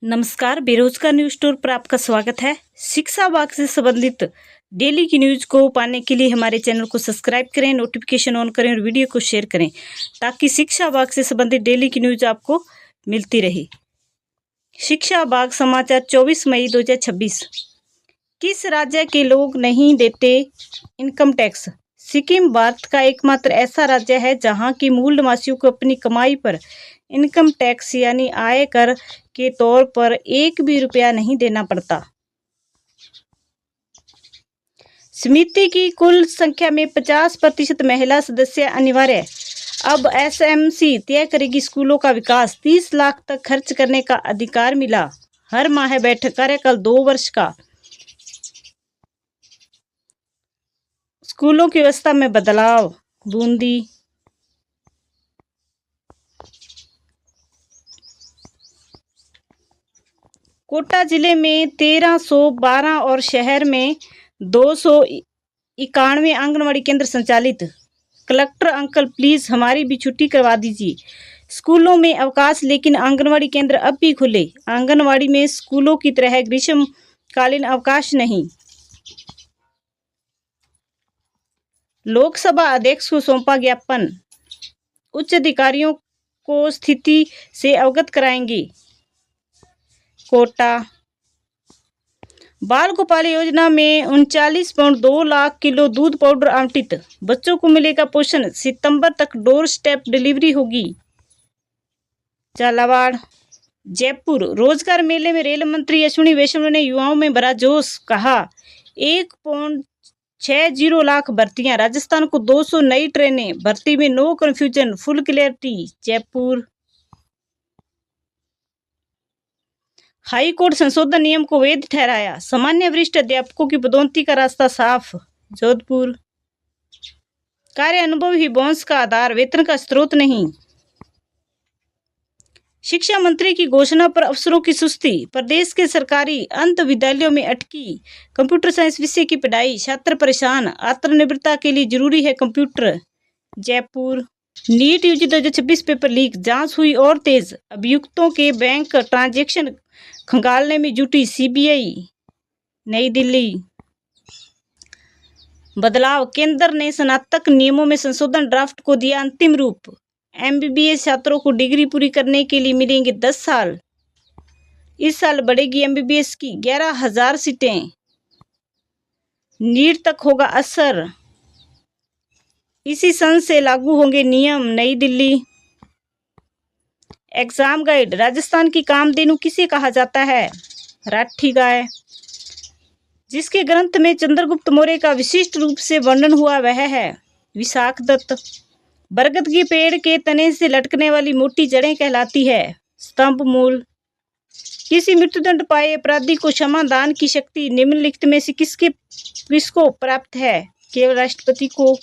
नमस्कार, बेरोजगार news store पर आपका स्वागत है। शिक्षा विभाग से संबंधित डेली की न्यूज को पाने के लिए हमारे चैनल को सब्सक्राइब करें, नोटिफिकेशन ऑन करें और वीडियो को शेयर करें ताकि शिक्षा विभाग से संबंधित डेली की न्यूज आपको मिलती रहे। शिक्षा विभाग समाचार 24 मई 2026। किस राज्य के लोग नहीं देते इनकम टैक्स? सिक्किम भारत का एकमात्र ऐसा राज्य है जहां की मूल निवासियों को अपनी कमाई पर इनकम टैक्स यानी आय कर के तौर पर एक भी रुपया नहीं देना पड़ता। समिति की कुल संख्या में 50% महिला सदस्य अनिवार्य। अब एसएमसी तय करेगी स्कूलों का विकास। 30 लाख तक खर्च करने का अधिकार मिला। हर माह बैठक, कार्यकाल 2 वर्ष का। स्कूलों की व्यवस्था में बदलाव। बूंदी। कोटा जिले में 1312 और शहर में 291 आंगनवाड़ी केंद्र संचालित। कलेक्टर अंकल प्लीज हमारी भी छुट्टी करवा दीजिए। स्कूलों में अवकाश लेकिन आंगनवाड़ी केंद्र अब भी खुले। आंगनवाड़ी में स्कूलों की तरह ग्रीष्मकालीन अवकाश नहीं। लोकसभा अध्यक्ष को सौंपा ज्ञापन। उच्च अधिकारियों को स्थिति से अवगत कराएंगे। कोटा। बाल गोपाल योजना में 39.2 लाख किलो दूध पाउडर आवंटित। बच्चों को मिलेगा पोषण। सितंबर तक डोर स्टेप डिलीवरी होगी। झालावाड़। जयपुर। रोजगार मेले में रेल मंत्री अश्विनी वैष्णव ने युवाओं में भरा जोश। कहा 1.60 लाख भर्तियां। राजस्थान को 200 नई ट्रेनें। भर्ती में no confusion, full clarity. Jaipur. High court संशोधन नियम को वैध ठहराया। सामान्य वरिष्ठ अध्यापकों की पदोन्नति का रास्ता साफ। जोधपुर। कार्य अनुभव ही बोनस का आधार, वेतन का स्रोत नहीं। शिक्षा मंत्री की घोषणा पर अफसरों की सुस्ती। प्रदेश के सरकारी अंत विद्यालयों में अटकी कंप्यूटर साइंस विषय की पढ़ाई। छात्र परेशान। आत्मनिर्भरता के लिए जरूरी है computer. Jaipur. NEET UG 2026 paper leak, जांच हुई और तेज। अभियुक्तों के बैंक ट्रांजैक्शन खंगालने में जुटी सीबीआई। नई दिल्ली। बदलाव। केंद्र ने स्नातक नियमों में संशोधन ड्राफ्ट को दिया अंतिम रूप। एमबीबीएस छात्रों को डिग्री पूरी करने के लिए मिलेंगे 10 साल। इस साल बढ़ेगी एमबीबीएस की 11,000 सीटें। नीट तक होगा असर। इसी सन से लागू होंगे नियम। नई दिल्ली। Exam guide. राजस्थान की कामधेनु किसे कहा जाता है? राठी गाय। जिसके ग्रंथ में चंद्रगुप्त मौर्य का विशिष्ट रूप से वर्णन हुआ वह है विशाख दत्त। बरगद के पेड़ के तने से लटकने वाली मोटी जड़ें कहलाती है स्तंभ मूल। किसी मृत्युदंड पाए अपराधी को क्षमा दान की शक्ति निम्नलिखित में से किसको प्राप्त है? केवल राष्ट्रपति को।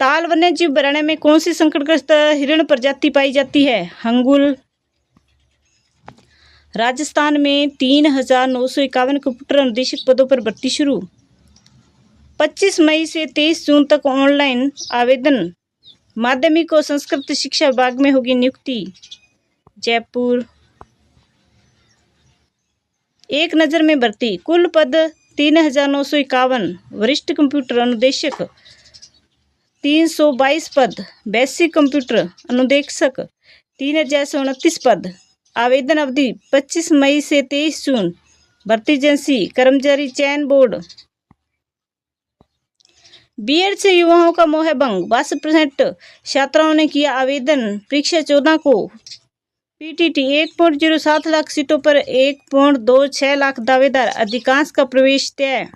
ताल वन्यजीव अभयारण्य में कौन सी संकटग्रस्त हिरण प्रजाति पाई जाती है? हंगुल। राजस्थान में 3,951 कंप्यूटर अनुदेशक पदों पर भर्ती शुरू। 25 मई से 23 जून तक ऑनलाइन आवेदन। माध्यमिक और संस्कृत शिक्षा विभाग में होगी नियुक्ति। जयपुर। एक नज़र में भर्ती। कुल पद 3,951। वरिष्ठ कंप्यूटर अनुदेशक 322 पद। बेसिक कंप्यूटर अनुदेशक 3,029 पद। आवेदन अवधि 25 मई से 23 जून। भर्ती एजेंसी कर्मचारी चयन बोर्ड। बीएड से युवाओं का मोह भंग। 62% छात्राओं ने किया आवेदन। परीक्षा 14 को। पीटीटी 1.07 लाख सीटों पर 1.26 लाख दावेदार। अधिकांश का प्रवेश तय।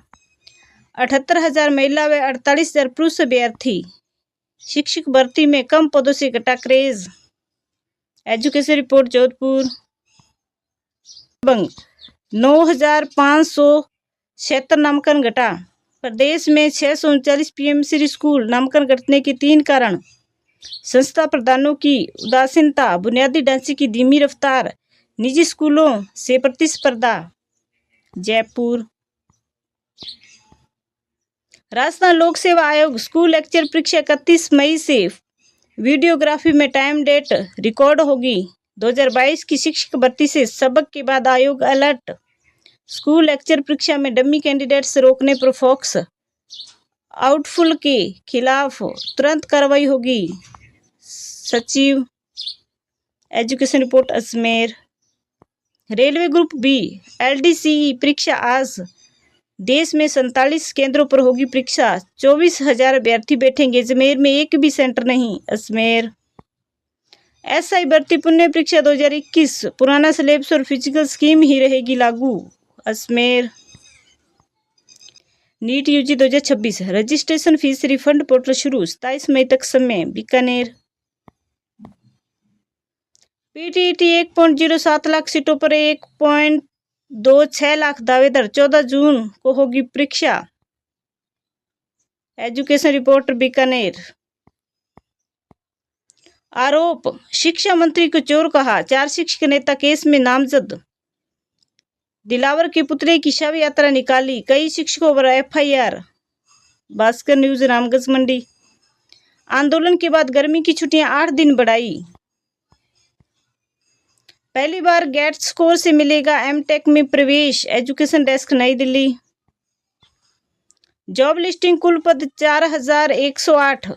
78,000 महिला व 48,000 पुरुष अभ्यर्थी। शिक्षक भर्ती में कम पदों से घटा क्रेज। Education report Jodhpur. 9,576 नामांकन घटा। प्रदेश में 639 पीएमसी स्कूल। नामांकन घटने के 3 कारण। संस्था प्रधानों की उदासीनता, बुनियादी ढांचे की धीमी रफ्तार, निजी स्कूलों से प्रतिस्पर्धा। जयपुर। राजस्थान लोक सेवा आयोग स्कूल लेक्चर परीक्षा 31 मई से। वीडियोग्राफी में टाइम डेट रिकॉर्ड होगी। 2022 की शिक्षक भर्ती से सबक के बाद आयोग अलर्ट। स्कूल लेक्चर परीक्षा में डमी कैंडिडेट्स रोकने पर फोकस। आउटफुल के खिलाफ तुरंत कार्रवाई होगी। सचिव education report Ajmer. Railway group B LDCE परीक्षा आज। देश में 47 केंद्रों पर होगी परीक्षा। 24,000 अभ्यर्थी बैठेंगे। अजमेर में एक भी सेंटर नहीं। अजमेर। SI भर्ती पुण्य परीक्षा 2021 पुराना सिलेबस और फिजिकल स्कीम ही रहेगी लागू। Ajmer. NEET UG 2026 registration fees refund portal शुरू। 27 मई तक समय। बीकानेर। PTET 1.07 लाख सीटों पर 1.26 लाख दावेदार। 14 जून को होगी परीक्षा। Education reporter Bikaner. आरोप शिक्षा मंत्री को चोर कहा। 4 शिक्षक नेता केस में नामजद। दिलावर के पुतले की शव यात्रा निकाली। कई शिक्षकों पर FIR। भास्कर न्यूज रामगंज मंडी। आंदोलन के बाद गर्मी की छुट्टियां 8 दिन बढ़ाई। पहली बार गेट स्कोर से मिलेगा MTech में प्रवेश। एजुकेशन डेस्क नई दिल्ली। जॉब लिस्टिंग कुल पद 4108।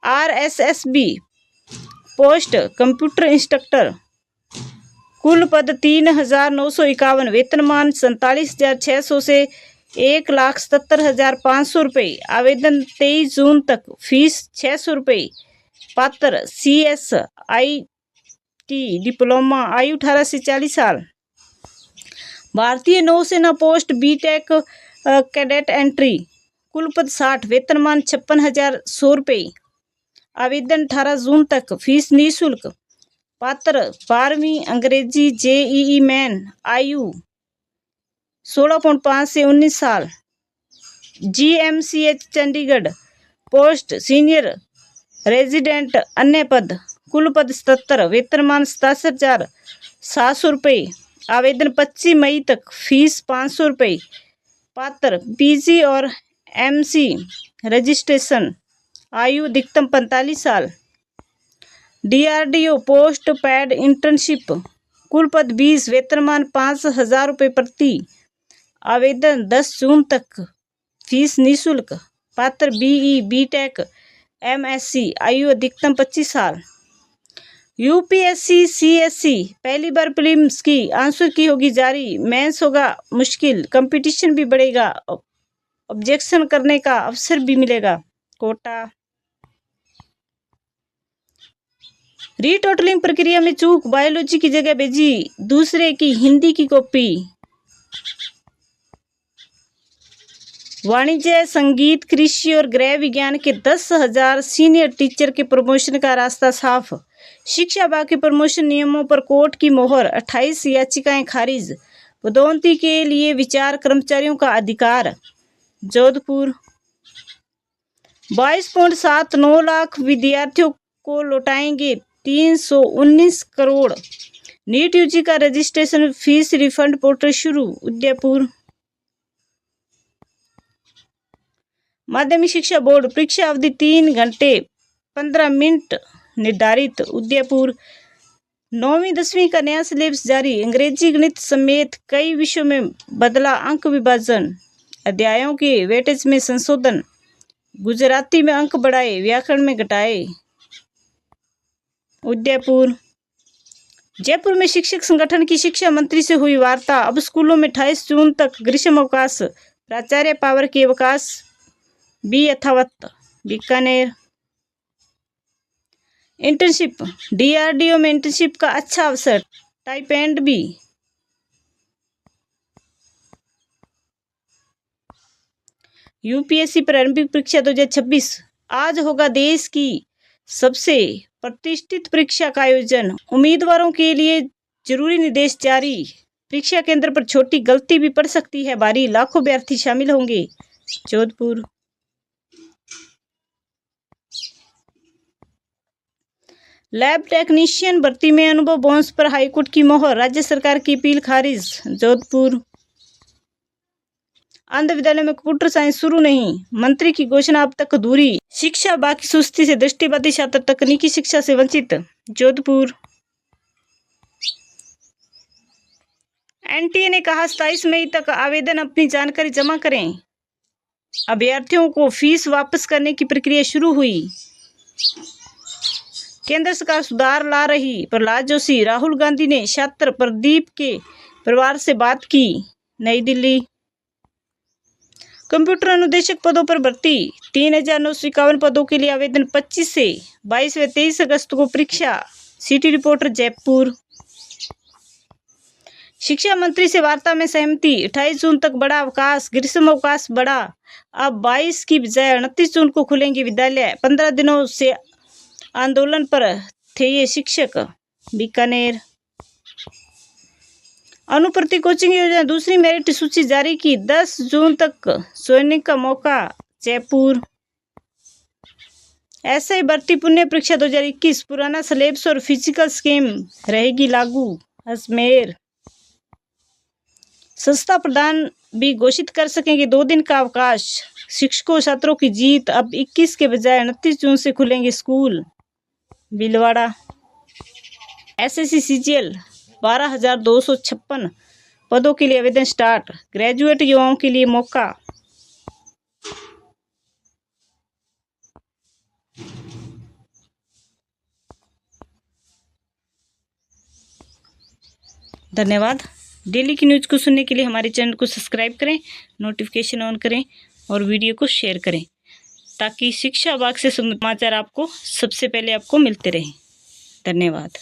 RSSB पोस्ट कंप्यूटर इंस्ट्रक्टर कुल पद 3951। वेतनमान 47,600 से 1,77,500 रुपये। आवेदन 23 जून तक। फीस 600 रुपये। पात्र CSIT डिप्लोमा। आयु 18 से 40 साल। भारतीय नौसेना पोस्ट BTech कैडेट एंट्री कुल पद 60। वेतनमान 56,100 रुपये। आवेदन 18 जून तक। फीस निःशुल्क। पात्र 12वीं अंग्रेजी JEE मेन। आयु 16.5 से 19 साल। GMCH Chandigarh post senior resident अन्य पद कुल पद 77। वेतनमान 67,700 रुपये। आवेदन 25 मई तक। फीस 500 रुपये। पात्र PG और MC रजिस्ट्रेशन। आयु अधिकतम 45 साल। DRDO पोस्ट पैड इंटर्नशिप कुल पद 20। वेतनमान 5,000 रुपये प्रति। आवेदन 10 जून तक। फीस निःशुल्क। पात्र BE BTech MSc। आयु अधिकतम 25 साल। UPSC CSC पहली बार प्रीलिम्स की आंसर की होगी जारी। मेंस होगा मुश्किल। कंपटीशन भी बढ़ेगा। ऑब्जेक्शन करने का अवसर भी मिलेगा। कोटा। रीटोटलिंग प्रक्रिया में चूक। बायोलॉजी की जगह भेजी दूसरे की हिंदी की कॉपी। वाणिज्य संगीत कृषि और गृह विज्ञान के 10,000 सीनियर टीचर के प्रमोशन का रास्ता साफ। शिक्षा विभाग के प्रमोशन नियमों पर कोर्ट की मोहर। 28 याचिकाएं खारिज। पदोन्नति के लिए विचार। कर्मचारियों का अधिकार। जोधपुर। 22.79 लाख विद्यार्थियों को लौटाएंगे 319 करोड़। नीट UG का रजिस्ट्रेशन फीस रिफंड पोर्टल शुरू। उदयपुर। माध्यमिक शिक्षा बोर्ड परीक्षा अवधि 3 घंटे 15 मिनट निर्धारित। उदयपुर। 9वीं 10वीं का नया सिलेबस जारी। अंग्रेजी गणित समेत कई विषयों में बदला अंक विभाजन। अध्यायों के वेटेज में संशोधन। गुजराती में अंक बढ़ाए। व्याकरण में घटाए। उदयपुर। जयपुर में शिक्षक संगठन की शिक्षा मंत्री से हुई वार्ता। अब स्कूलों में 28 जून तक ग्रीष्म अवकाश। प्राचार्य पावर के अवकाश भी यथावत। बीकानेर। इंटर्नशिप। DRDO में इंटर्नशिप का अच्छा अवसर। टाइपेंड भी। UPSC प्रारंभिक परीक्षा 2026 आज होगा देश की सबसे प्रतिष्ठित परीक्षा का आयोजन। उम्मीदवारों के लिए जरूरी निर्देश जारी। परीक्षा केंद्र पर छोटी गलती भी पड़ सकती है भारी। लाखों अभ्यर्थी शामिल होंगे। जोधपुर। लैब टेक्नीशियन भर्ती में अनुभव बोनस पर हाईकोर्ट की मोहर। राज्य सरकार की अपील खारिज। जोधपुर। आंध्र विद्यालय में कंप्यूटर साइंस शुरू नहीं। मंत्री की घोषणा अब तक अधूरी। शिक्षा विभाग की सुस्ती से दृष्टिबाधित छात्र तकनीकी शिक्षा से वंचित। जोधपुर। एनटीए ने कहा 27 मई तक आवेदन अपनी जानकारी जमा करें। अभ्यर्थियों को फीस वापस करने की प्रक्रिया शुरू हुई। केंद्र सरकार सुधार ला रही, प्रहलाद जोशी। राहुल गांधी ने छात्र प्रदीप के परिवार से बात की। नई दिल्ली। कंप्यूटर अनुदेशक पदों पर भर्ती। 3,951 पदों के लिए आवेदन 25 से 22 व 23 अगस्त को परीक्षा। City reporter Jaipur. शिक्षा मंत्री से वार्ता में सहमति। 28 जून तक बड़ा अवकाश, ग्रीष्म अवकाश बढ़ा। अब 22 की बजाय 29 जून को खुलेंगे विद्यालय। 15 दिनों से आंदोलन पर थे ये शिक्षक। बीकानेर। अनुप्रति कोचिंग योजना दूसरी मेरिट सूची जारी की। 10 जून तक ज्वाइनिंग का मौका। जयपुर। एसआई भर्ती पुण्य परीक्षा 2021, पुराना सिलेबस और फिजिकल स्कीम रहेगी लागू। अजमेर। संस्था प्रधान भी घोषित कर सकेंगे 2 दिन का अवकाश। शिक्षकों छात्रों की जीत, अब 21 के बजाय 29 जून से खुलेंगे स्कूल। भीलवाड़ा। एसएससी सीजीएल 12,256 पदों के लिए आवेदन स्टार्ट। ग्रेजुएट युवाओं के लिए मौका। धन्यवाद। डेली की न्यूज़ को सुनने के लिए हमारे चैनल को सब्सक्राइब करें, नोटिफिकेशन ऑन करें और वीडियो को शेयर करें, ताकि शिक्षा विभाग से समाचार आपको सबसे पहले आपको मिलते रहें। धन्यवाद।